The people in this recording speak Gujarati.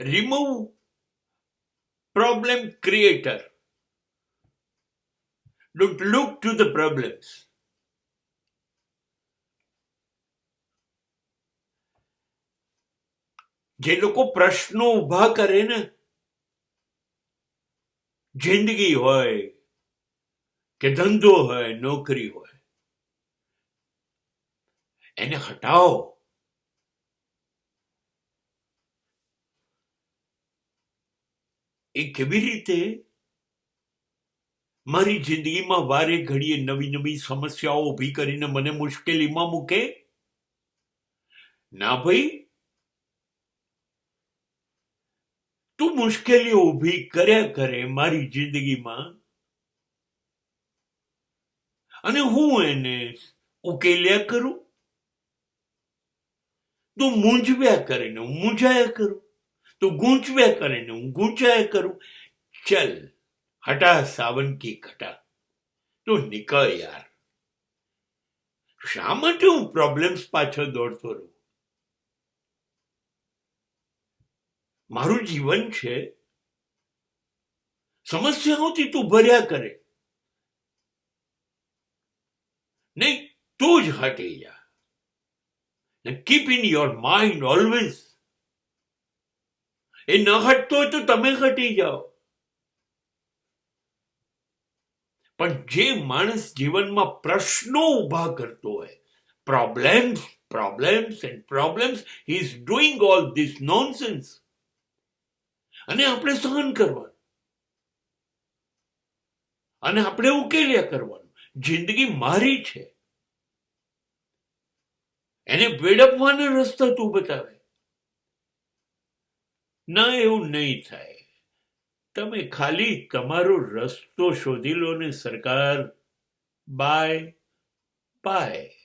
remove problem creator. Don't look to the problems. જે લોકો પ્રશ્નો ઊભા કરે ને, જિંદગી હોય કે ધંધો હોય, નોકરી હોય, એને હટાવો. એ કેવી રીતે? મારી જિંદગીમાં વારે ઘડીએ નવી નવી સમસ્યાઓ ઊભી કરીને મને મુશ્કેલીમાં મૂકે? ના ભાઈ, તું મુશ્કેલીઓ ઊભી કર્યા કરે મારી જિંદગીમાં, અને હું એને ઉકેલ્યા કરું. તું મૂંઝવ્યા કરે ને હું મૂંઝાયા કરું, તું ગૂંચવ્યા કરે ને હું ગૂંચાયા કરું. ચલ હટા સાવન કી ઘટા, તું નીકળ યાર. શા માટે હું પ્રોબ્લેમ્સ પાછળ દોડતો રહું? મારું જીવન છે, સમસ્યાઓથી તું ભર્યા કરે. નહીં, તું જ હટી જા. Keep in your mind always, એ ન હટતો હોય તો તમે હટી જાઓ. પણ જે માણસ જીવનમાં પ્રશ્નો ઊભા કરતો હોય, problems problems and problems, he is doing all this nonsense, અને આપણે સહન કરવાનું, અને આપણે ઉકેલ્યા કરવાનું. જિંદગી મારી છે, એને વેડપવાનો રસ્તો તું બતાવે. ના, એવું નહીં થાય. તમે ખાલી તમારો રસ્તો શોધી લો ને સરકાર. Bye bye.